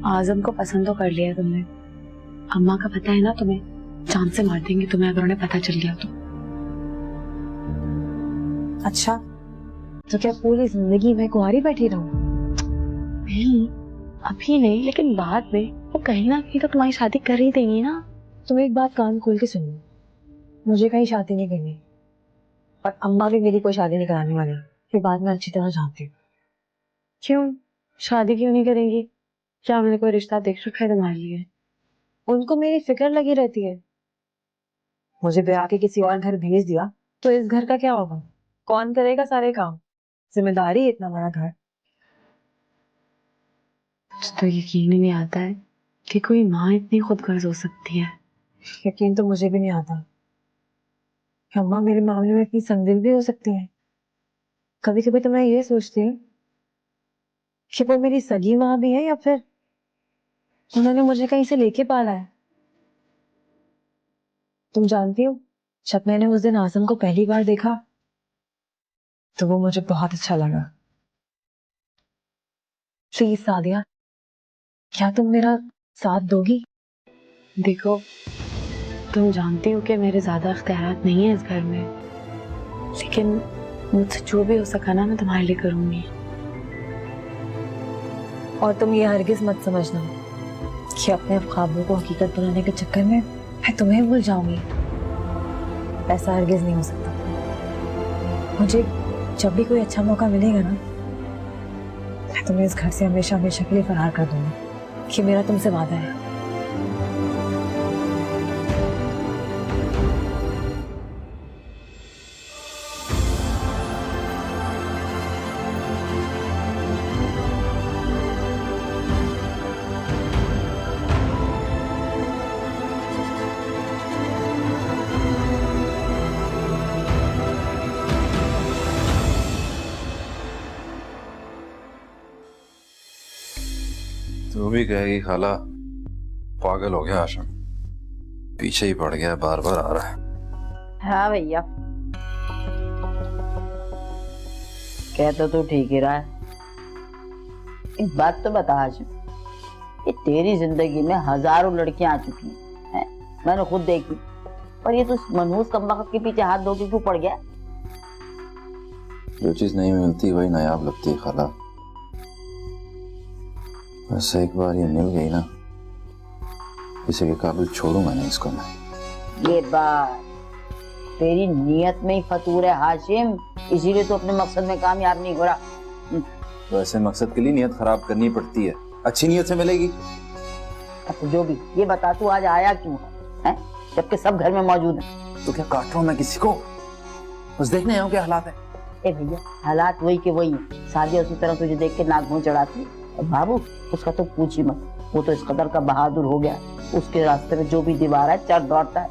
आजम को पसंद तो कर लिया तुमने। अम्मा का पता है ना तुम्हें, जान से मार देंगे तुम्हें अगर उन्हें पता चल गया तो। अच्छा, तो क्या पूरी जिंदगी मैं कुंवारी बैठी रहूं? नहीं, अभी नहीं, लेकिन बाद में वो कहीं ना कहीं तो तुम्हारी शादी कर ही देंगी ना। तुम एक बात कान खोल के सुनो, मुझे कहीं शादी नहीं करनी और अम्मा भी मेरी कोई शादी नहीं कराने वाली। ये बात मैं अच्छी तरह जानती हूँ। क्यों? शादी क्यों नहीं करेंगी? क्या हमने कोई रिश्ता देख रखा है तुम्हारे लिए? उनको मेरी फिक्र लगी रहती है। मुझे ब्याह के किसी और घर भेज दिया तो इस घर का क्या होगा? कौन करेगा सारे काम? जिम्मेदारी इतना बड़ा घर। तो यकीन ही नहीं आता है कि कोई माँ इतनी खुदगर्ज हो सकती है। यकीन तो मुझे भी नहीं आता कि अम्मा मेरे मामले में इतनी संदिग्ध भी हो सकती है। कभी कभी तो मैं ये सोचती हूँ कि वो मेरी सगी माँ भी है या फिर उन्होंने मुझे कहीं से लेके पाला है। तुम जानती हो, जब मैंने उस दिन आजम को पहली बार देखा तो वो मुझे बहुत अच्छा लगा। प्लीज सादिया, क्या तुम मेरा साथ दोगी? देखो, तुम जानती हो कि मेरे ज्यादा इख्तियारात नहीं है इस घर में, लेकिन मुझसे जो भी हो सका ना मैं तुम्हारे लिए करूंगी। और तुम ये हरगिज मत समझना कि अपने ख्वाबों को हकीकत बनाने के चक्कर में मैं तुम्हें भूल जाऊंगी। ऐसा हरगिज नहीं हो सकता। मुझे जब भी कोई अच्छा मौका मिलेगा ना, मैं तुम्हें इस घर से हमेशा हमेशा के लिए फरार कर दूंगी। कि मेरा तुमसे वादा है। तू भी कहेगी खाला पागल हो गया आशम, पीछे ही पड़ गया, बार बार आ रहा है। हाँ भैया, कहता तो ठीक ही रहा है। एक बात तो बता आज, ये तेरी जिंदगी में हजारों लड़कियां आ चुकी हैं, मैंने खुद देखी, पर ये तो मनहूस कमबख्त के पीछे हाथ धो के क्यों पड़ गया? जो चीज नहीं मिलती वही नायाब लगती है खाला। बस एक बार ये मिल गई ना, किसी के काबिल छोड़ूंगा नहीं इसको मैं। ये बात तेरी नीयत में ही फतूर है हाशिम, इसीलिए तो अपने मकसद में कामयाब नहीं हो रहा। तो ऐसे मकसद के लिए नीयत खराब करनी पड़ती है, अच्छी नीयत से मिलेगी। अब जो भी, ये बता तू आज आया क्यों है, जबकि सब घर में मौजूद है? तो क्या काट रहा हूं मैं किसी को? बस देखने आया हूं क्या हालात है। ए भैया, हालात वही के वही है। सादिया उसी तरह तुझे देख के नाक भौं चढ़ाती है। और बाबू, उसका तो पूछ ही मत, वो तो इस कदर का बहादुर हो गया, उसके रास्ते में जो भी दीवार है चढ़ दौड़ता है।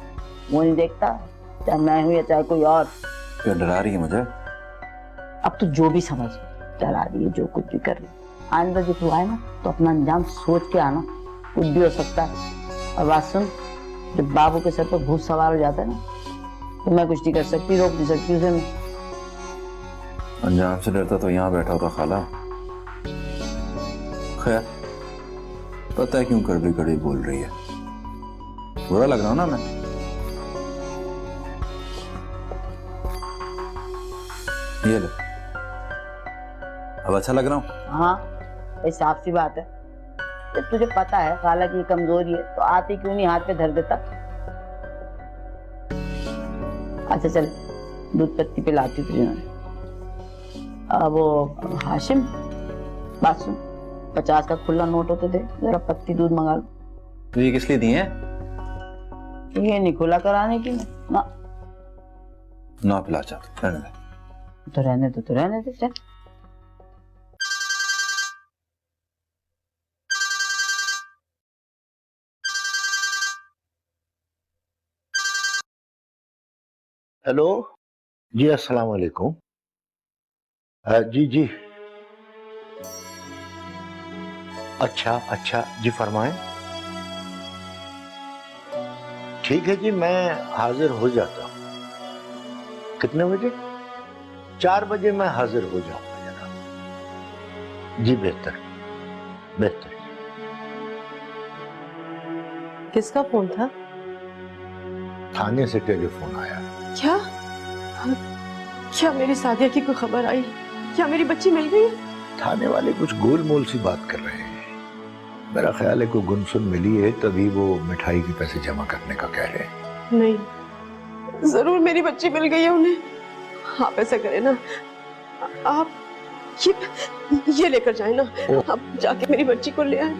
वो नहीं देखता चाहे मैं हूं या चाहे कोई और। क्या डरा रही है मुझे? अब तो जो भी समझ, डरा रही है जो कुछ भी कर रही है। आइंदा जब तू आए ना तो अपना अंजाम सोच के आना, कुछ भी हो सकता है। और बात सुन, जब बाबू के सर पर भूत सवार हो जाता है ना, तो मैं कुछ नहीं कर सकती, रोक नहीं सकती उसे मैं। अंजाम से डरता तो यहाँ बैठा होता खाला। खैर, पता है क्यों कड़वी कड़वी बोल रही है? बुरा लग रहा हूं ना मैं? ये ले, अब अच्छा लग रहा हूँ? हाँ, ये साफ सी बात है। जब तुझे पता है खाला की कमजोरी है तो आती क्यों नहीं हाथ पे धर देता। अच्छा चल, दूध पत्ती पिलाती तुझे मैं। वो हाशिम, बात सुन, 50 का खुला नोट होते दे, जरा पत्ती दूध मंगा लो। तो ये किस लिए दिए हैं? ये नहीं खुला कराने की ना। ना पिला चाह, रहने दे। तो रहने दो, तो रहने दे, चल। हेलो जी, अस्सलाम वालेकुम। जी जी, अच्छा अच्छा जी, फरमाएं। ठीक है जी, मैं हाजिर हो जाता हूँ। कितने बजे? 4 बजे मैं हाजिर हो जाऊंगा जनाब। जी बेहतर बेहतर। किसका फोन था? थाने से टेलीफोन आया। क्या क्या मेरी सादिया की कोई खबर आई? क्या मेरी बच्ची मिल गई? थाने वाले कुछ गोलमोल सी बात कर रहे हैं। मेरा ख्याल है कोई गुनसुन मिली है, तभी वो मिठाई के पैसे जमा करने का कह रहे हैं। नहीं, जरूर मेरी बच्ची मिल गई है उन्हें। आप ऐसा करें ना, आप ये लेकर जाए ना, आप जाके मेरी बच्ची को ले आए।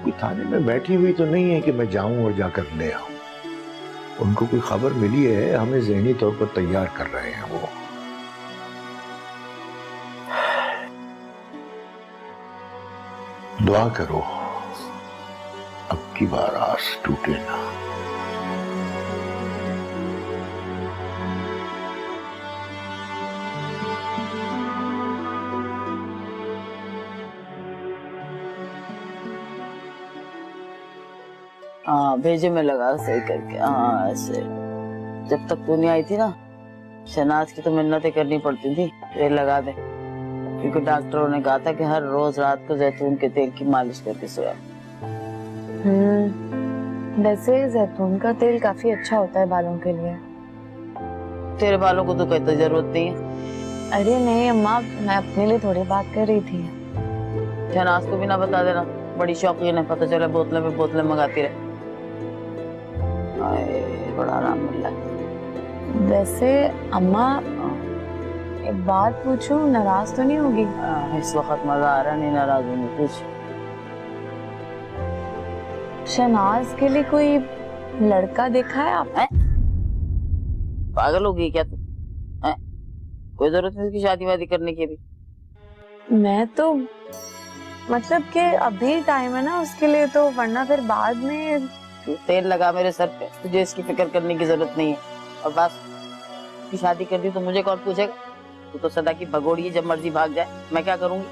कोई थाने में बैठी हुई तो नहीं है कि मैं जाऊं और जाकर ले आऊं। उनको कोई खबर मिली है, हमें ज़हनी तौर पर तैयार कर रहे हैं वो। दुआ करो अब की बार आस टूटे ना। हाँ भेजे में लगा सही करके। हाँ ऐसे जब तक तू नहीं आई थी ना, शहनाज की तो मिन्नतें करनी पड़ती थी ये लगा दे, क्योंकि डॉक्टरों ने कहा था कि हर रोज रात को जैतून के तेल की मालिश करके सोया। वैसे जैतून का तेल काफी अच्छा होता है बालों के लिए। तेरे बालों को तो कहते जरूरत नहीं है। अरे नहीं अम्मा, मैं अपने लिए थोड़ी बात कर रही थी। शहनाज को भी ना बता देना, बड़ी शौकीन है, पता चला बोतलें पे बोतलें मंगाती रहे। बड़ा आराम मिल रहा है। वैसे अम्मा एक बात पूछूं, नाराज तो नहीं होगी? इस वक्त मजा आ रहा, नहीं नाराज होंगी। कुछ शहनाज के लिए कोई लड़का देखा है आप? पागल होगी क्या तू? कोई जरूरत नहीं उसकी शादी वादी करने की अभी। मैं तो मतलब कि अभी टाइम है ना उसके लिए, तो वरना फिर बाद में। तू तेल लगा मेरे सर पे, तुझे इसकी फिक्र करने की जरूरत नहीं है। और बस की शादी कर दी तो मुझे कौन पूछेगा? तू तो सदा की भगोड़ी है, जब मर्जी भाग जाए, मैं क्या करूंगी?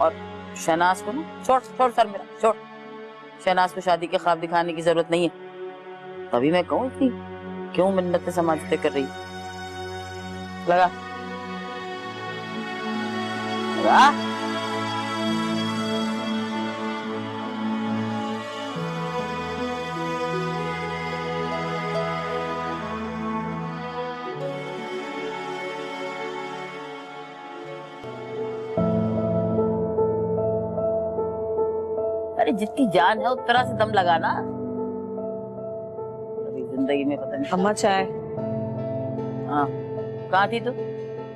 और शहनाज को ना छोड़ छोड़ सर मेरा छोड़। शहनाज को शादी के ख्वाब दिखाने की जरूरत नहीं है। तभी मैं कहूँ इतनी क्यों मिन्नतें समाजते कर रही लगा लगा। अरे जितनी जान है उस तरह से दम लगाना। अभी जिंदगी में पता नहीं। अम्मा चाय। हाँ कहाँ थी तू?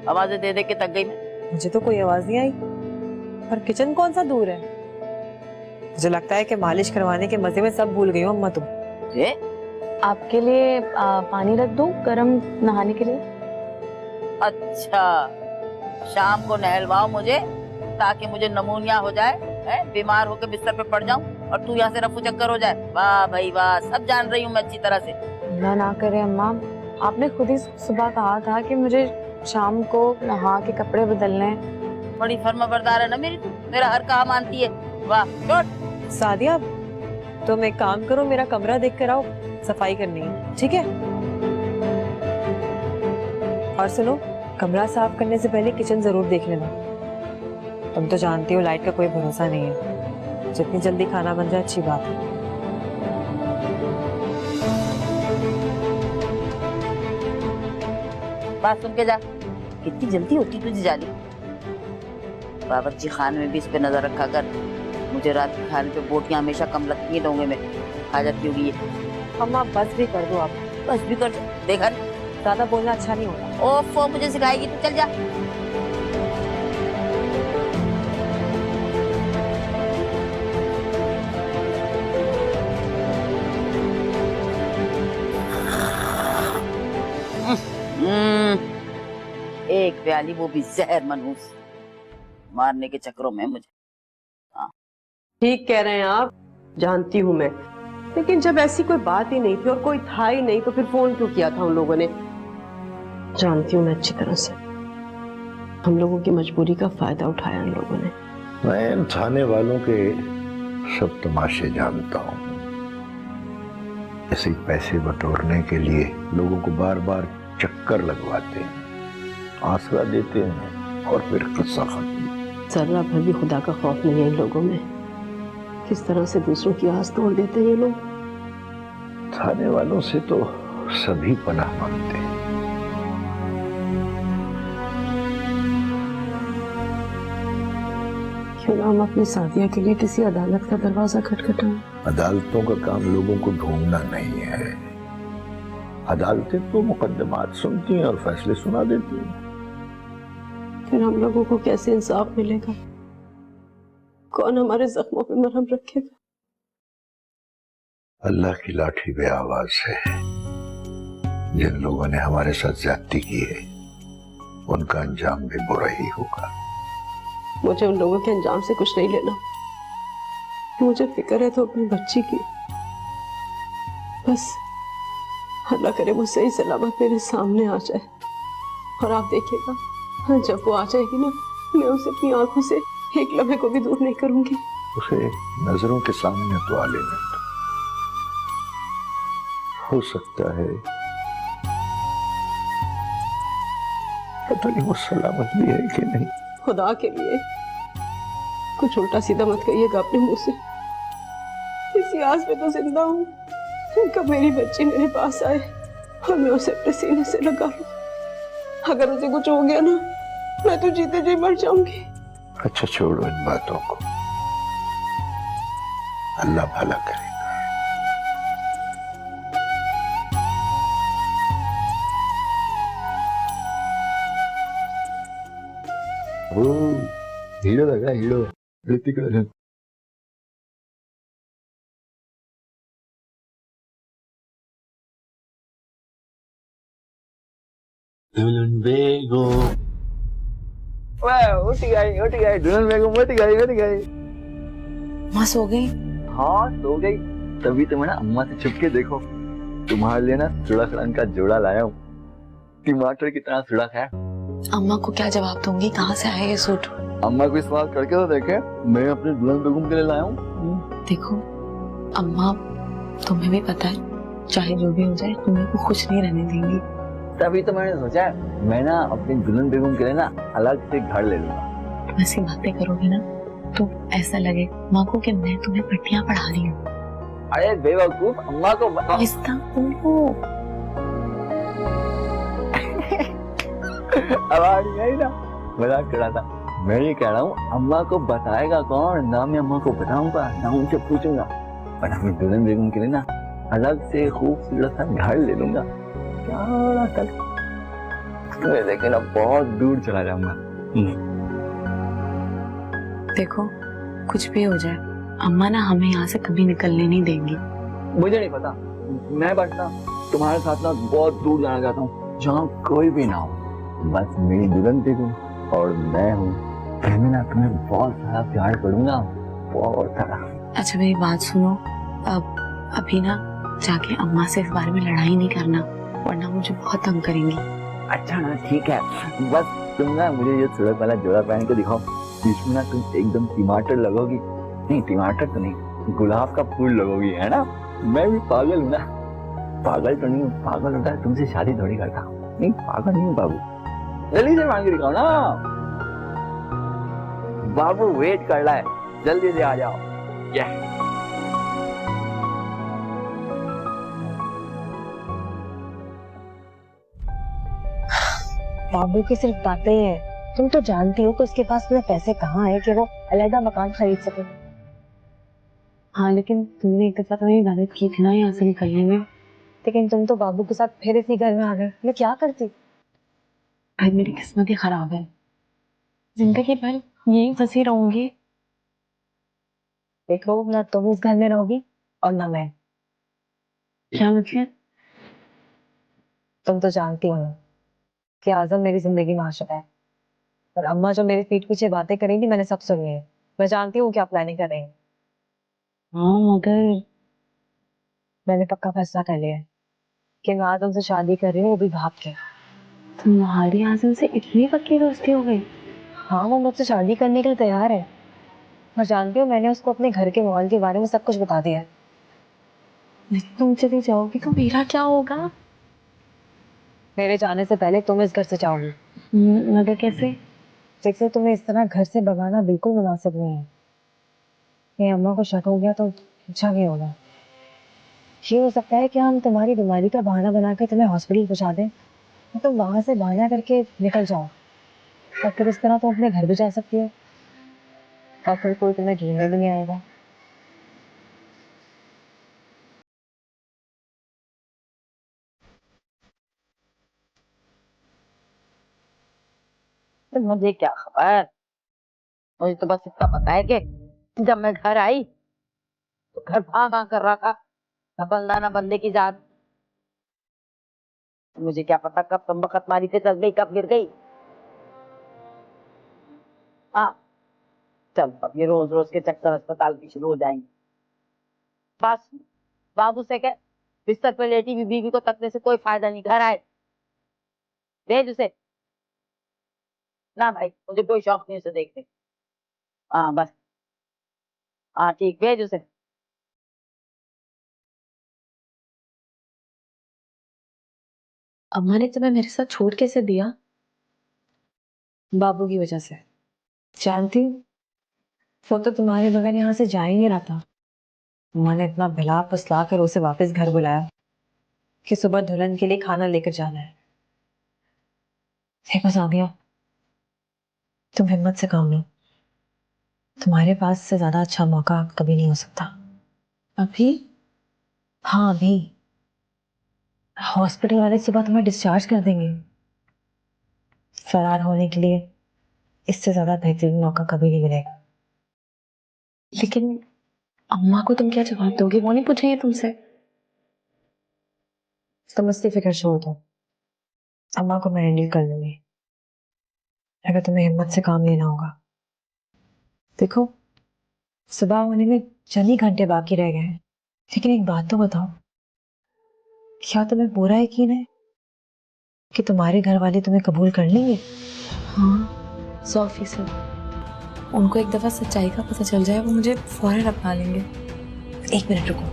आवाजें दे दे के थक गई मैं। मुझे तो कोई आवाज नहीं आई, पर किचन कौन सा दूर है? मुझे लगता है कि मालिश करवाने के मजे में सब भूल गई हो अम्मा तुम। आपके लिए पानी रख दूं गरम नहाने के लिए? अच्छा शाम को नहलवाओ मुझे, ताकि मुझे नमूनिया हो जाए, बीमार होकर बिस्तर पे पड़ जाऊं और तू यहाँ से रफू चक्कर हो जाए। वाह भाई वाह, सब जान रही हूँ मैं अच्छी तरह से। ना करे अम्मा, आपने खुद ही सुबह कहा था कि मुझे शाम को नहा के कपड़े बदलने। बड़ी फर्माबरदार है ना मेरी तू, मेरा हर कहा मानती है। वाह छोड़। सादिया तुम एक काम करो, मेरा कमरा देख कर आओ, सफाई करनी है, ठीक है? और सुनो, कमरा साफ करने से पहले किचन जरूर देख लेना। तुम तो जानती हो लाइट का कोई भरोसा नहीं है, जितनी जल्दी खाना बन जाए अच्छी बात है। बात सुन के जा, कितनी जल्दी होती तुझे जाली। बावर्ची खान में भी इस पे नजर रखा कर, मुझे रात के खाने पे बोटियां हमेशा कम लगती है डोंगे में, खा जाती होगी ये। अम्मा बस भी कर दो आप, बस भी कर दो, देखा ज्यादा बोलना अच्छा नहीं होगा। ओफो मुझे सिखाएगी तू, चल जा। एक प्याली, वो भी जहर मनहूस, मारने के चक्करों में मुझे। ठीक कह रहे हैं आप, जानती हूँ मैं, लेकिन जब ऐसी कोई बात ही नहीं थी और कोई था ही नहीं, तो फिर फोन क्यों किया था उन लोगों ने? जानती हूँ मैं अच्छी तरह से, हम लोगों की मजबूरी का फायदा उठाया उन लोगों ने। मैं इन थाने वालों के सब तमाशे जानता हूँ। ऐसे पैसे बटोरने के लिए लोगों को बार बार चक्कर लगवाते हैं, आसरा देते हैं और फिर किस्सा खत्म। जरा भर भी खुदा का खौफ नहीं है इन लोगों में किस तरह से दूसरों की आस तोड़ देते हैं ये लोग। थाने वालों से तो सभी पनाह मांगते हैं। क्यों ना हम अपनी शादियां के लिए किसी अदालत का दरवाजा खटखटाएं। अदालतों का काम लोगों को ढूंढना नहीं है। अदालतें तो मुकदमात सुनती हैं और फैसले सुना देती हैं। फिर हम लोगों को कैसे इंसाफ मिलेगा? कौन हमारे जख्मों पे मरहम रखेगा? अल्लाह की लाठी पे आवाज है। जिन लोगों ने हमारे साथ ज्यादती की है उनका अंजाम भी बुरा ही होगा। मुझे उन लोगों के अंजाम से कुछ नहीं लेना। मुझे फिक्र है तो अपनी बच्ची की। बस अल्लाह करे वो सही सलामत मेरे सामने आ जाए। और आप देखिएगा जब वो आ जाएगी ना, मैं उसे अपनी आंखों से एक लम्हे को भी दूर नहीं करूंगी। उसे नजरों के सामने तो आ लेने दो। हो सकता है पता नहीं वो सलामत भी है कि नहीं। खुदा के लिए कुछ उल्टा सीधा मत कहिएगा अपने मुंह से। इसी आस में तो जिंदा हूँ कब मेरी बच्ची मेरे पास आए और मैं उसे अपने सीने से लगा लूं। अगर उसे कुछ हो गया ना, मैं तो जीते जी मर जाऊंगी। अच्छा छोड़ो इन बातों को, अल्लाह भला करेगा। वो हीरो लग रहा है, हीरो ऋतिक रोशन। दुल्हन बेगम उठ गई दुल्हन बेगम उठ गई। माँ सो गई? हाँ सो गई। तभी तो मैं ना अम्मा से छुप के देखो तुम्हारे लिए ना सुड़क रंग का जोड़ा लाया हूँ। टमाटर की तरह सुड़क है। अम्मा को क्या जवाब दूंगी? कहाँ से आया ये सूट? अम्मा को सवाल करके तो देखे, मैं अपने दुल्हन बेगम के लिए लाया हूँ। देखो अम्मा, तुम्हें भी पता है चाहे जो भी हो जाए तुम्हें को खुश नहीं रहने देंगी। तभी तो मैंने सोचा मैं ना अपनी दुल्हन बेगम के लिए ना अलग से घर ले लूंगा। ऐसी बातें करोगे ना तो ऐसा लगे माँ को कि मैं तुम्हें पट्टियां पढ़ा रही हूँ। अरे बेवकूफ, अम्मा को आहिस्ता बोलो। आवाज नहीं आई ना, मजाक कर रहा था। मैं ये कह रहा हूँ अम्मा को बताएगा कौन? ना मैं अम्मा को बताऊंगा ना उनसे पूछूंगा, पर अपनी दुल्हन बेगम के लिए ना अलग से खूबसूरत सा घर ले लूंगा। क्या कल मैं लेकिन अब बहुत दूर चला जाऊंगा। देखो कुछ भी हो जाए अम्मा ना हमें यहाँ से कभी निकलने नहीं देंगी। मुझे नहीं पता, मैं बचता तुम्हारे साथ ना बहुत दूर जाना चाहता हूँ जहाँ कोई भी ना हो, बस मेरी दुल्हन बेगम और मैं हूँ। मैं ना तुम्हें बहुत सारा प्यार करूंगा, बहुत सारा। अच्छा मेरी बात सुनो, अब अभी ना जाके अम्मा से इस बारे में लड़ाई नहीं करना वरना मुझे बहुत तंग करेंगी। अच्छा ना ठीक है, बस तुम ना मुझे ये सुड़क वाला जोड़ा पहन के दिखाओ। इसमें ना तुम एकदम टमाटर लगोगी। नहीं टमाटर तो नहीं, गुलाब का फूल लगोगी, है ना? मैं भी पागल हूँ ना। पागल तो नहीं हूँ, पागल होता है तुमसे शादी थोड़ी करता। नहीं पागल नहीं हूँ बाबू। जल्दी से मांग के दिखाओ ना। बाबू वेट कर रहा है, जल्दी से आ जाओ। बाबू की सिर्फ बातें हैं, तुम तो जानती हो कि उसके पास इतने पैसे कहाँ है कि वो अलग मकान खरीद सके। हाँ लेकिन तुमने एक दफा तो मेरी मदद की थी ना यहाँ से निकलने में। लेकिन तुम तो बाबू के साथ फिर इसी घर में आ गए, मैं क्या करती? भाई मेरी किस्मत ही खराब है, जिंदगी भर यही फंसी रहूंगी। देखो ना तुम इस घर में रहोगी और ना मैं। क्या मतलब? तुम तो जानती हो ना कि आजम मेरी जिंदगी में आ चुका है और अम्मा जो मेरे पीठ पीछे बातें करेंगी मैंने सब सुनी है। मैं जानती हूँ क्या प्लानिंग कर रही है। हाँ मगर मैंने पक्का फैसला कर लिया है कि मैं आजम से शादी कर रही हूँ, वो भी भाग के। तुम्हारी आजम से इतनी पक्की दोस्ती हो गई? हाँ वो मुझसे शादी करने के लिए तैयार है। मैं जानती हूँ मैंने उसको अपने घर के माहौल के बारे में सब कुछ बता दिया है। तुम चली जाओगी तो मेरा क्या होगा? मेरे जाने से पहले तुम इस घर से जाओगी। मगर कैसे? जैसे तुम्हें इस तरह घर से भगाना बिल्कुल मुनासिब नहीं है। कि अम्मा को शक हो गया तो अच्छा नहीं होगा। ये हो सकता है कि हम तुम्हारी बीमारी का बहाना बनाकर तुम्हें हॉस्पिटल पहुंचा दें, तो तुम वहां से बहाना करके निकल जाओ, और फिर इस तरह तुम अपने घर भी जा सकती हो और फिर कोई तुम्हें ढूंढने भी नहीं आएगा। तो मुझे क्या खबर, मुझे तो बस इतना पता है कि जब मैं घर आई तो घर भागा कर रहा था, न बंदा न बंदे की जात। मुझे क्या पता कब तुम बखत मारी से चल गई, कब गिर गई। हाँ चल, अब ये रोज रोज के चक्कर अस्पताल की शुरू हो जाएंगे। बस बाबू से कह बिस्तर पे लेटी हुई बीवी को तकने से कोई फायदा नहीं, घर आए भेज उसे। ना भाई, मुझे कोई शौक नहीं उसे देखने। हाँ बस, हाँ ठीक, भेज उसे। अम्मा ने तुम्हें मेरे साथ छोड़ कैसे दिया? बाबू की वजह से। जानती हूँ, वो तो तुम्हारे बगैर यहाँ से जा ही नहीं रहा था। अम्मा ने इतना भिला फुसला कर उसे वापस घर बुलाया कि सुबह दुल्हन के लिए खाना लेकर जाना है। देखो सादिया, तुम हिम्मत से काम लो। तुम्हारे पास से ज्यादा अच्छा मौका कभी नहीं हो सकता। अभी? हाँ अभी। हॉस्पिटल वाले सुबह तुम्हें डिस्चार्ज कर देंगे। फरार होने के लिए इससे ज्यादा बेहतरीन मौका कभी नहीं मिलेगा। लेकिन अम्मा को तुम क्या जवाब दोगे? वो नहीं पूछेंगे तुमसे? तुम इसकी फिक्र छोड़ दो, अम्मा को मैं हैंडल कर लूंगी। अगर तुम्हें हिम्मत से काम लेना होगा। देखो, सुबह होने में चंद ही घंटे बाकी रह गए हैं, लेकिन एक बात तो बताओ, क्या तुम्हें पूरा यकीन है कि तुम्हारे घर वाले तुम्हें कबूल कर लेंगे? हाँ 100%। उनको एक दफा सच्चाई का पता चल जाए, वो मुझे फौरन अपना लेंगे। एक मिनट रुको।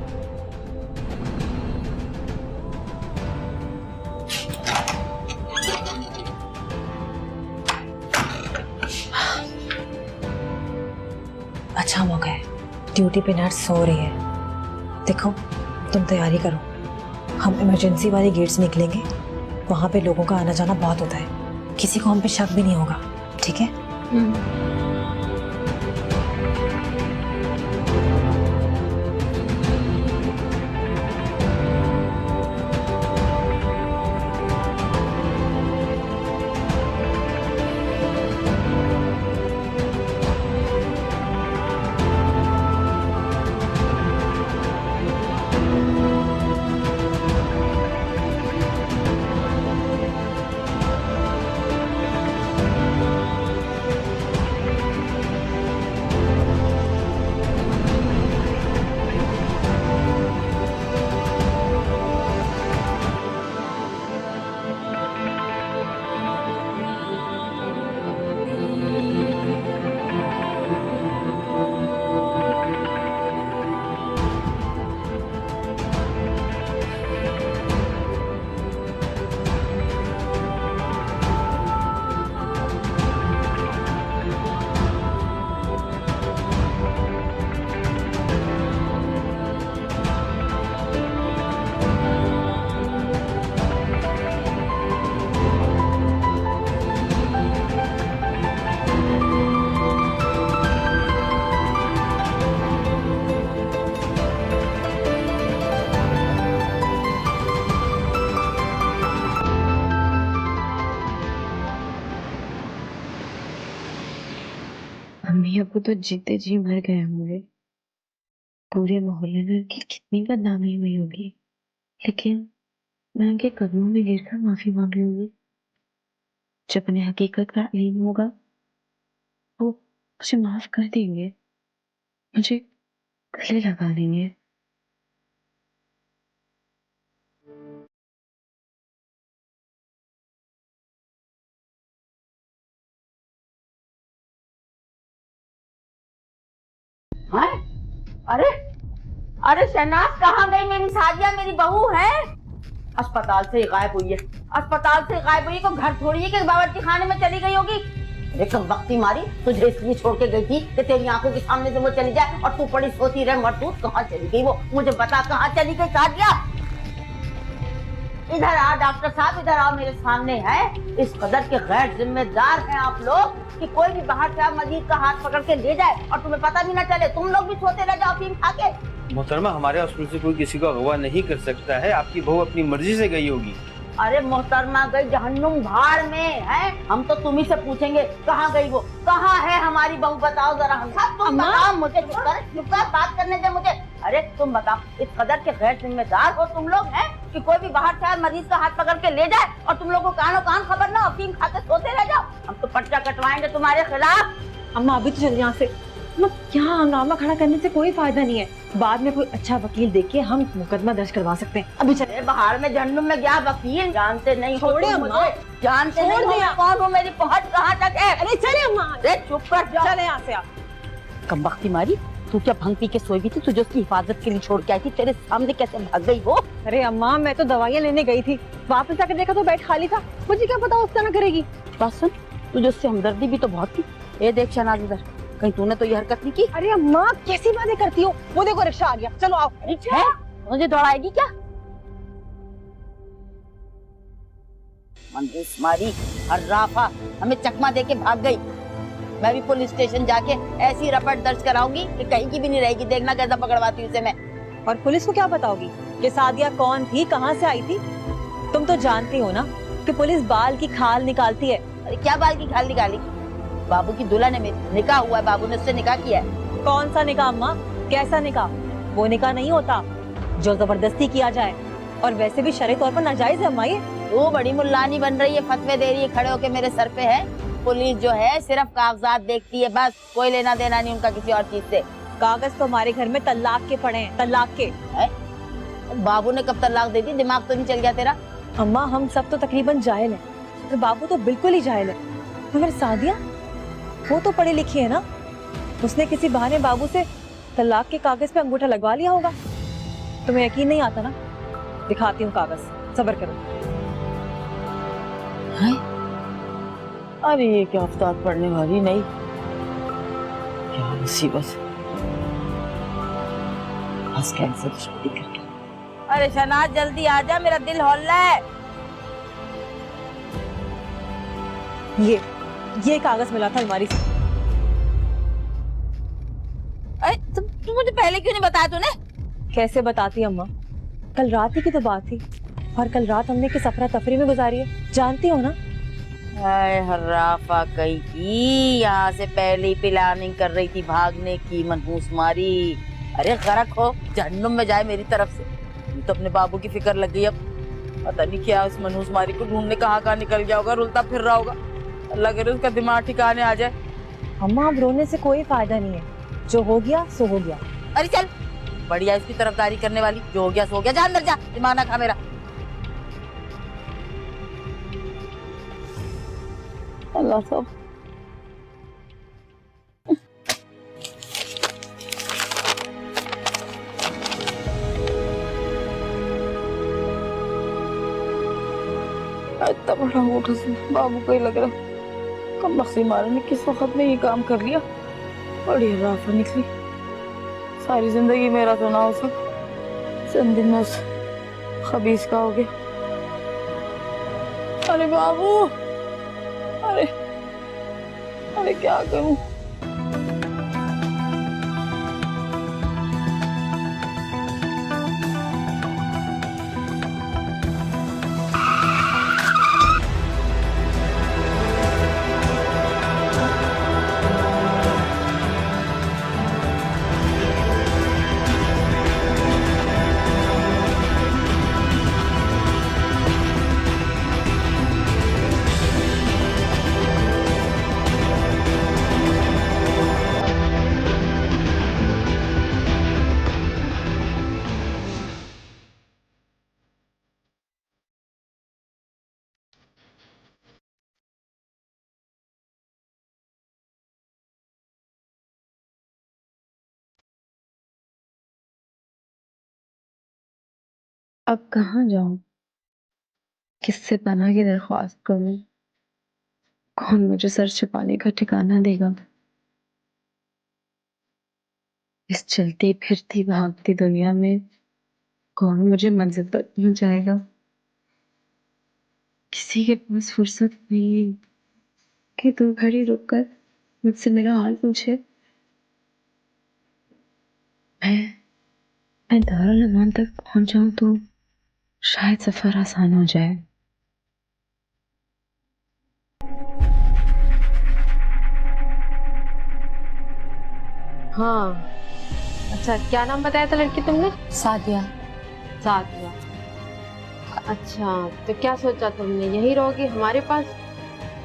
अच्छा मौका है, ड्यूटी पे नर्स सो रही है। देखो, तुम तैयारी करो, हम इमरजेंसी वाले गेट से निकलेंगे। वहां पे लोगों का आना जाना बहुत होता है, किसी को हम पे शक भी नहीं होगा, ठीक है? अम्मी अबू तो जीते जी मर गए होंगे, पूरे मोहल्ले में उनकी कितनी बदनामी हुई होगी, लेकिन मैं उनके कदमों में गिरकर माफी मांग लूंगी। जब उन्हें हकीकत का इल्म होगा, वो मुझे माफ कर देंगे, मुझे गले लगा लेंगे। हाँ? अरे अरे शहनाज कहाँ गई? मेरी सादिया मेरी बहू है, अस्पताल से गायब हुई है। अस्पताल से गायब हुई है, तो घर थोड़ी है कि बावर्ची खाने में चली गई होगी। एक वक्ती मारी तुझे इसलिए छोड़ के गई थी कि तेरी आंखों के सामने से वो चली जाए और तू पड़ी सोती रहे। मरदूत कहाँ चली गई वो, मुझे बता कहाँ चली गई। काट दिया। इधर आओ डॉक्टर साहब, इधर आओ, मेरे सामने है। इस कदर के गैर जिम्मेदार हैं आप लोग कि कोई भी बाहर से मरीज का हाथ पकड़ के ले जाए और तुम्हें पता भी ना चले। तुम लोग भी सोते रह जाओ अफीम खा के। मोहतरमा, हमारे हॉस्पिटल से कोई किसी को अगवा नहीं कर सकता है। आपकी बहू अपनी मर्जी से गई होगी। अरे मोहतरमा गई जहन्नुम भाड़ में है। हम तो तुम्ही से पूछेंगे कहाँ गई वो, कहाँ है हमारी बहू, बताओ जरा। हम सब तुम बताओ मुझे, चुप कर बात करने दे मुझे। अरे तुम बताओ, इस कदर के गैर जिम्मेदार हो तुम लोग हैं कि कोई भी बाहर से आए मरीज का हाथ पकड़ के ले जाए और तुम लोग को कानो कान खबर ना, अफीम खाते सोते रह जाओ। हम तो पर्चा कटवाएंगे तुम्हारे खिलाफ। अम्मा अभी तो चल यहाँ से। अम्मा यहाँ हंगामा खड़ा करने से कोई फायदा नहीं है। बाद में कोई अच्छा वकील देख के हम मुकदमा दर्ज करवा सकते हैं। अभी चले। बाहर में जहन्नुम में गया वकील, जानते नहीं हो छोड़े तुम अम्मा। मुझे, जानते छोड़ नहीं हो दिया। मैं कौन हूँ, मेरी पहुंच कहाँ तक है। अरे चले अम्मा, अरे चुप कर जाओ। चले यहाँ से आप। कम वक्ती मारी, तू क्या भंग पी के सोई हुई थी? तुझे उसकी हिफाजत के लिए छोड़ के आई थी, तेरे सामने कैसे भाग गई वो? अरे अम्मा मैं तो दवाइयाँ लेने गई थी, वापस आकर देखा तो बेड खाली था। मुझे क्या पता उस तरह करेगी। बात सुन, तुझे उससे हमदर्दी भी तो बहुत थी। ये देख शहनाज, इधर कहीं तूने तो ये हरकत नहीं की? अरे अम्मा कैसी बातें करती हो। वो देखो रिक्शा आ गया, चलो आओ। है मुझे दौड़ाएगी क्या? मंदिर मारी हर्राफा हमें चकमा देके भाग गई। मैं भी पुलिस स्टेशन जाके ऐसी रपट दर्ज कराऊंगी कि कहीं की भी नहीं रहेगी। देखना कैसा पकड़वाती हूँ उसे मैं। और पुलिस को क्या बताओगी कि सादिया कौन थी, कहाँ से आई थी? तुम तो जानती हो ना कि पुलिस बाल की खाल निकालती है। अरे क्या बाल की खाल निकाली? बाबू की दुल्हन है मेरी, निकाह हुआ है, बाबू ने उससे निकाह किया है। कौन सा निकाह अम्मा, कैसा निकाह? वो निकाह नहीं होता जो जबरदस्ती किया जाए, और वैसे भी शरई तौर पर नाजायज है अम्मा ये। वो बड़ी मुल्लानी बन रही है, फतवे दे रही है खड़े होके मेरे सर पे है। पुलिस जो है सिर्फ कागजात देखती है बस, कोई लेना देना नहीं उनका किसी और चीज से। कागज तो हमारे घर में तलाक के पड़े हैं, तलाक के। बाबू ने कब तलाक दे दी? दिमाग तो नहीं चल गया तेरा? अम्मा हम सब तो तकरीबन जाहिल हैं, और बाबू तो बिल्कुल ही जाहिल है। मगर सादिया वो तो पढ़ी लिखी है ना, उसने किसी बहाने बाबू से तलाक के कागज पे अंगूठा लगवा लिया होगा। तुम्हें यकीन नहीं आता ना? दिखाती हूँ कागज, सब्र करो। अरे ये क्या अफ्ताब पढ़ने वाली नहीं, क्या मुसीबत। बस कैंसर शादी करके। अरे शहनाज जल्दी आ जा, मेरा दिल हौल रहा है। ये कागज मिला था अलमारी से। अरे तुम मुझे पहले क्यों नहीं बताया तूने? कैसे बताती अम्मा, कल रात ही की तो बात थी, और कल रात हमने किस अफरा तफरी में गुजारी है, जानती हो ना? हर्राफा कही की, यहाँ से पहले ही प्लानिंग कर रही थी भागने की, मनहूस मारी। अरे गरक हो, जहन्नुम में जाए मेरी तरफ से। तो अपने बाबू की फिक्र लग गई अब। पता नहीं क्या उस मनहूस मारी को ढूंढने कहाँ निकल गया होगा, रुलता फिर रहा होगा। अल्लाह करे उसका दिमाग ठिकाने आ जाए। अम्मा अब रोने से कोई फायदा नहीं है, जो हो गया सो हो गया। अरे चल, बढ़िया इसकी तरफदारी करने वाली। जो हो गया सो हो गया, जा अंदर जा, दिमाग ना खा मेरा। अल्लाह सब। इतना बड़ा अंगूठा से बाबू को ही लग रहा। कम बख्ती मारे ने किस वक्त में ये काम कर लिया। बड़ी राफा निकली। सारी जिंदगी मेरा तो ना हो सक, चंद दिन में उस खबीस का हो गया। अरे बाबू, अरे अरे क्या करूं? अब कहाँ जाऊं? किससे पनाह की दरख्वास्त करूं? कौन मुझे सर छुपाने का ठिकाना देगा? इस चलती फिरती भागती दुनिया में कौन मुझे मंजिल पर पहुंचाएगा? किसी के पास फुर्सत नहीं है कि दो घड़ी रुककर मुझसे मेरा हाल पूछे। मैं दारुल अमान तक पहुंच जाऊं तो शायद सफर आसान हो जाए। हाँ, अच्छा क्या नाम बताया था लड़की तुमने? सादिया। सादिया। अच्छा, तो क्या सोचा तुमने, यहीं रहोगी हमारे पास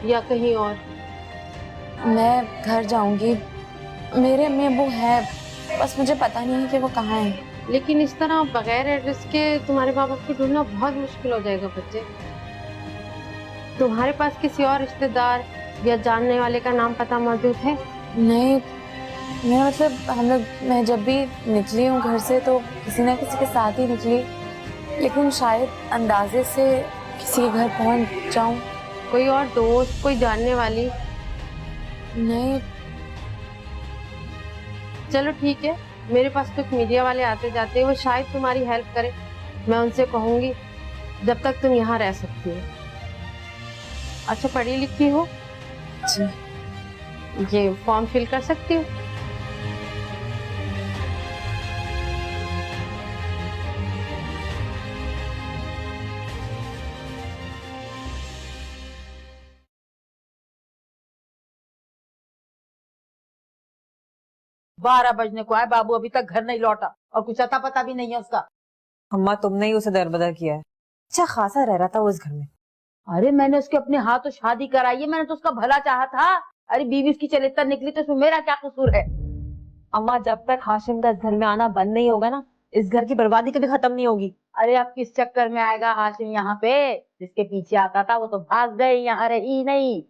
या कहीं और? मैं घर जाऊंगी, मेरे अम्मी अब्बू है, बस मुझे पता नहीं है कि वो कहाँ है। लेकिन इस तरह बगैर एड्रेस के तुम्हारे माँ बाप को ढूंढना बहुत मुश्किल हो जाएगा बच्चे। तुम्हारे पास किसी और रिश्तेदार या जानने वाले का नाम पता मौजूद है? नहीं, मेरा मतलब हम लोग, मैं जब भी निकली हूँ घर से तो किसी ना किसी के साथ ही निकली, लेकिन शायद अंदाजे से किसी के घर पहुँच जाऊँ। कोई और दोस्त, कोई जानने वाली? नहीं। चलो ठीक है, मेरे पास कुछ मीडिया वाले आते जाते हैं, वो शायद तुम्हारी हेल्प करे। मैं उनसे कहूंगी, जब तक तुम यहाँ रह सकती हो। अच्छा, पढ़ी लिखी हो? जी। ये फॉर्म फिल कर सकती हो? बारह बजने को आए, बाबू अभी तक घर नहीं लौटा और कुछ अता पता भी नहीं है उसका। अम्मा, तुमने ही उसे दरबदर किया है। अच्छा खासा रह रहा था वो इस घर में। अरे मैंने उसके अपने हाथों शादी कराई है, मैंने तो उसका भला चाहा था। अरे बीवी उसकी चरित्र निकली तो उसमें मेरा क्या कसूर है? अम्मा, जब तक हाशिम का इस घर में आना बंद नहीं होगा ना, इस घर की बर्बादी कभी खत्म नहीं होगी। अरे अब किस चक्कर में आएगा हाशिम यहाँ पे? जिसके पीछे आता था वो तो भाग गई, यहाँ रही नहीं।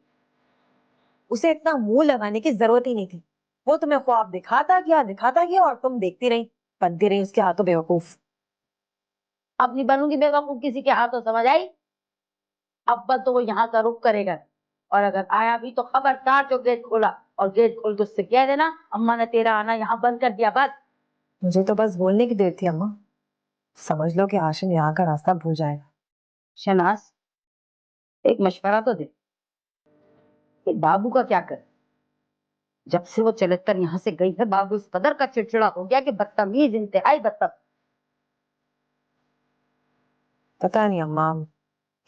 उसे इतना मुंह लगाने की जरूरत ही नहीं थी। वो तुम्हें ख्वाब दिखाता गया और तुम देखती रही, बनती रही उसके हाथों बेवकूफ। अब नहीं बनूंगी बेवकूफ किसी के हाथों, समझ आई? अब बस तो वो यहाँ का रुख करेगा, और अगर आया भी तो खबरदार जो गेट खोला, और गेट खोल के उससे कह देना अम्मा ने तेरा आना यहाँ बंद कर दिया। बस मुझे तो बस बोलने की देर थी अम्मा। समझ लो कि हाशिम यहाँ का रास्ता भूल जाएगा। शहनाज, एक मशवरा तो दे कि बाबू का क्या कर। जब से वो चलकर यहाँ से गई है, बाबू इस कदर का चिड़चिड़ा हो गया कि बदतमीज, इंतहाई बदतमीज। पता नहीं अम्मा,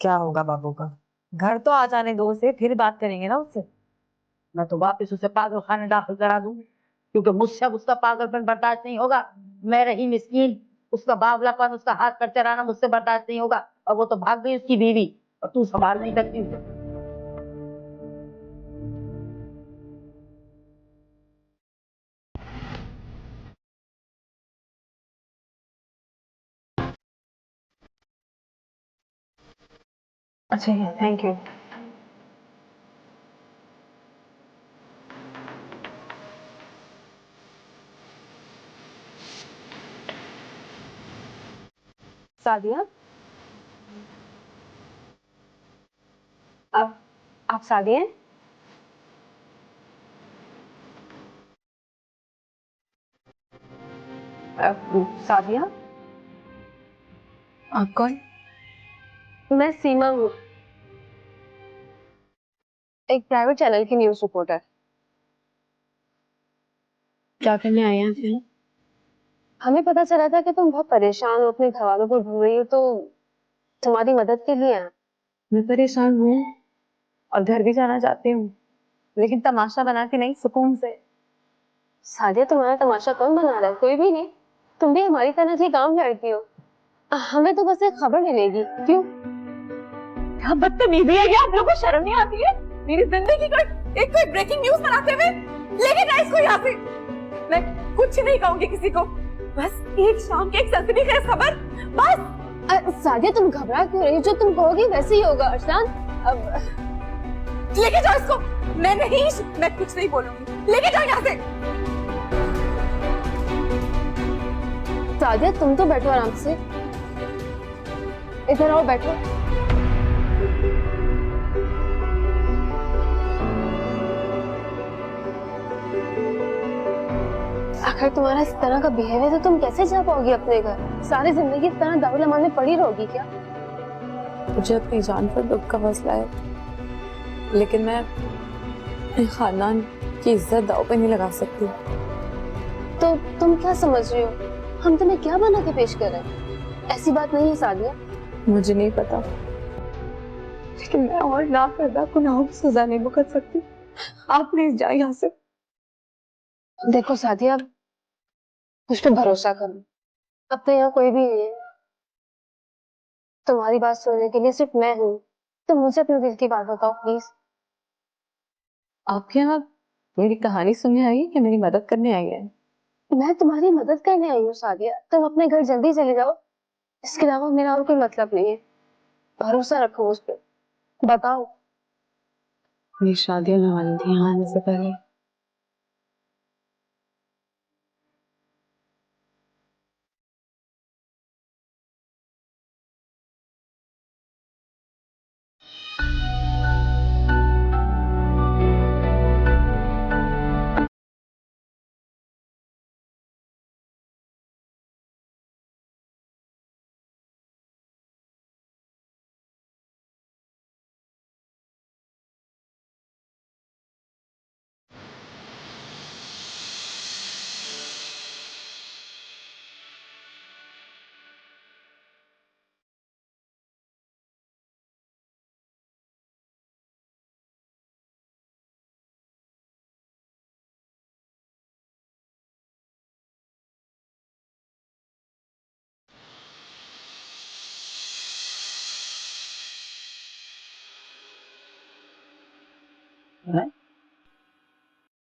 क्या होगा बाबू का। घर तो आ जाने दो उसे, फिर बात करेंगे ना उससे। मैं तो वापिस उसे पागल खाने दाखिल करा दूंगी, क्योंकि मुझसे अब उसका पागलपन बर्दाश्त नहीं होगा। मैं रही मिस्कीन, उसका बावलापन, उसका हाथ पर चलाना मुझसे बर्दाश्त नहीं होगा। और वो तो भाग गई उसकी बीवी, और तू संभाल नहीं सकती उसे। अच्छा, थैंक यू। सादिया, आप सादिया हैं? सादिया, आप कौन? मैं सीमा हूँ, एक प्राइवेट चैनल की न्यूज रिपोर्टर। क्या करने आए हैं फिर? हमें पता चला था कि तुम बहुत परेशान हो, अपने घर वालों को ढूंढ रही हो, तो तुम्हारी मदद के लिए आए। मैं परेशान हूँ और घर भी जाना चाहती हूँ, लेकिन तमाशा बना के नहीं, सुकून से। सादिया, तुम्हारा तमाशा कौन बना रहा है? कोई भी नहीं। तुम भी हमारी तरह से काम लड़ती हो। हमें तो बस एक खबर मिलेगी। क्यों? क्या बदतमीजी है, क्या आप लोगों को शर्म नहीं आती है? मेरी जिंदगी का एक कोई ब्रेकिंग न्यूज बनाते हुए लेके जाए इसको यहाँ से। मैं कुछ नहीं कहूंगी किसी को, बस एक शाम की एक सनसनीखेज खबर, बस। सादिया, तुम घबरा क्यों रही हो? जो तुम कहोगी वैसे ही होगा। अरसान, अब लेके जाओ इसको। मैं कुछ नहीं बोलूंगी, लेके जाओ यहाँ से। सादिया, तुम तो बैठो आराम से, इधर आओ, बैठो। अगर तुम्हारा इस तरह का बिहेव है तो तुम कैसे जा पाओगी अपने घर? सारी जिंदगी इस तरह दारुल अमान में पड़ी रहोगी क्या? मुझे अपनी जान पर दुख का मसला है, लेकिन मैं अपने खानदान की इज्जत दांव पे नहीं लगा सकती। तो तुम क्या समझ रही हो? हम तुम्हें क्या बना के पेश कर रहे हैं? ऐसी बात नहीं है सादिया। मुझे नहीं पता, लेकिन मैं और ना करदा गुनाहों की सजा नहीं भुगत सकती। आप प्लीज जाए यहाँ से। देखो सादिया, मुझ पे भरोसा करो, अब तो यहाँ कोई भी नहीं है। तुम्हारी बात सुनने के लिए सिर्फ मैं हूँ, तो मुझे अपने दिल की बात बताओ प्लीज। आपके यहाँ मेरी कहानी सुनने आई है कि मेरी मदद करने आई है? मैं तुम्हारी मदद करने आई हूँ सादिया, तुम अपने घर जल्दी चले जाओ। इसके अलावा मेरा और कोई मतलब नहीं है। भरोसा रखो उस पर। बताओ। मेरी शादी होने वाली थी यहाँ आने से पहले।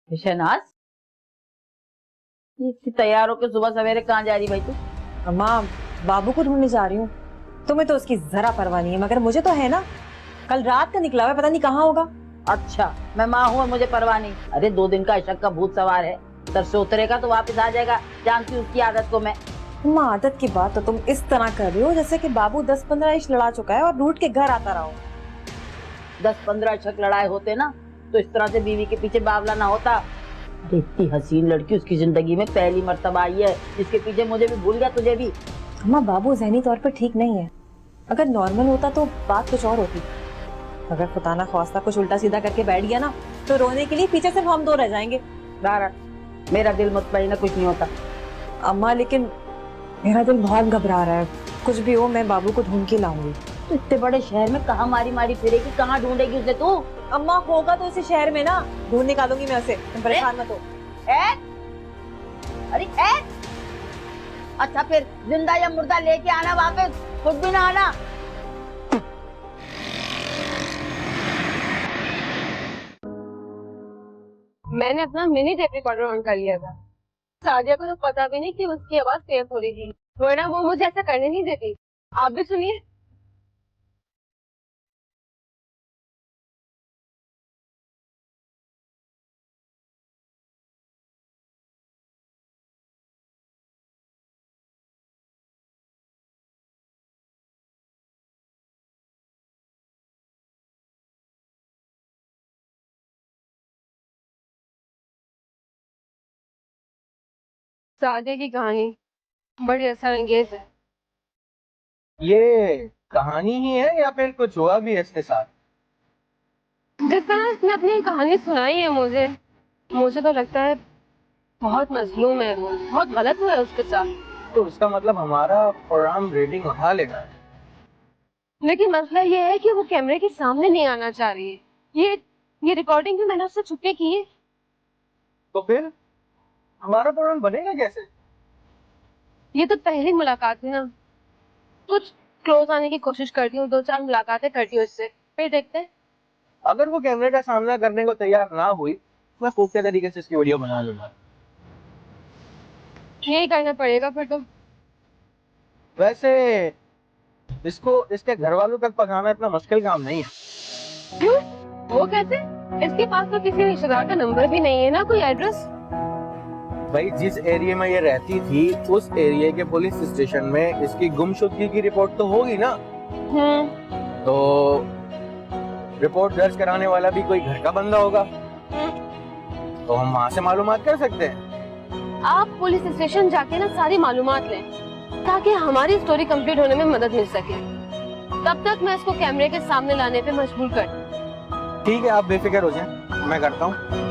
शहनाज, इतनी तैयार होकर सुबह सवेरे कहाँ जा रही भाई तू? अम्मा, बाबू को ढूंढने जा रही हूँ। तुम्हें तो उसकी जरा परवाह नहीं है, मगर मुझे तो है ना। कल रात का निकला हुआ है, पता नहीं कहाँ होगा। अच्छा, मैं माँ हूँ और मुझे परवाह नहीं? अरे 2 दिन का अशक का भूत सवार है, सर से उतरेगा तो वापस आ जाएगा। जानती हूँ उसकी आदत को मैं। अम्मा, आदत की बात तो तुम इस तरह कर रही हो जैसे कि बाबू 10-15 इश्क लड़ा चुका है और लूट के घर आता रहा हो। 10-15 अशक लड़ाए होते ना तो इस तरह से बीवी के पीछे बावला ना होता। इतनी हसीन लड़की उसकी जिंदगी में पहली मर्तबा आई है, जिसके पीछे मुझे भी भूल गया, तुझे भी। अम्मा, बाबू ज़हनी तौर पर ठीक नहीं है। अगर नॉर्मल होता तो बात कुछ और होती। अगर खुदा ना ख्वास्ता कुछ उल्टा सीधा करके बैठ गया ना, तो रोने के लिए पीछे सिर्फ हम 2 रह जाएंगे। मेरा दिल मुतमईन कुछ नहीं होता। अम्मा, लेकिन मेरा दिल बहुत घबरा रहा है। कुछ भी हो, मैं बाबू को ढूंढ के लाऊंगी। तो इतने बड़े शहर में कहाँ मारी मारी फिरेगी, कहाँ ढूंढेगी उसे तू? अम्मा, होगा तो इसी शहर में ना, ढूंढ निकालूंगी मैं उसे, तुम परेशान मत हो। अरे अच्छा, फिर जिंदा या मुर्दा लेके आना वापस, खुद भी ना आना। मैंने अपना मिनी टेप रिकॉर्डर ऑन कर लिया था। सादिया को तो पता भी नहीं कि उसकी आवाज सेव हो रही थी, वरना वो मुझे ऐसा करने नहीं देती। आप भी सुनिए। सादिया की कहानी बड़ी असरअंगेज है। ये कहानी ही है या फिर कुछ हुआ भी है इसके साथ? जिस तरह इसने अपनी कहानी सुनाई है मुझे मुझे तो लगता है बहुत मजलूम है वो, बहुत गलत हुआ है उसके साथ। तो उसका मतलब हमारा प्रोग्राम रेटिंग उठा लेगा। लेकिन मसला ये है कि वो कैमरे के सामने नहीं आना चाह रही है। ये रिकॉर्डिंग भी मैंने उससे छुपके की है। तो फिर हमारा प्रोग्राम बनेगा कैसे? ये तो पहली मुलाकात है ना, कुछ क्लोज आने की कोशिश करती हूँ, 2-4 मुलाकातें करती हूँ इससे, फिर देखते हैं। अगर वो कैमरे का सामना करने को तैयार ना हुई, मैं खूबसूरत तरीके से इसकी वीडियो बना लूंगा। यही करना पड़ेगा फिर तो। वैसे इसको इसके घर वालों तक पहुंचाना इतना मुश्किल काम नहीं है। क्यों? वो कैसे? इसके पास तो किसी रिश्तेदार का नंबर भी नहीं है ना, कोई एड्रेस। भाई, जिस एरिया में ये रहती थी उस एरिया के पुलिस स्टेशन में इसकी गुमशुदगी की रिपोर्ट तो होगी ना। तो रिपोर्ट दर्ज कराने वाला भी कोई घर का बंदा होगा, तो हम वहां से मालूमात कर सकते हैं। आप पुलिस स्टेशन जाके ना सारी मालूमात लें ताकि हमारी स्टोरी कंप्लीट होने में मदद मिल सके। तब तक मैं इसको कैमरे के सामने लाने पे मजबूर कर। ठीक है, आप बेफिक्र हो जाएं, मैं करता हूँ।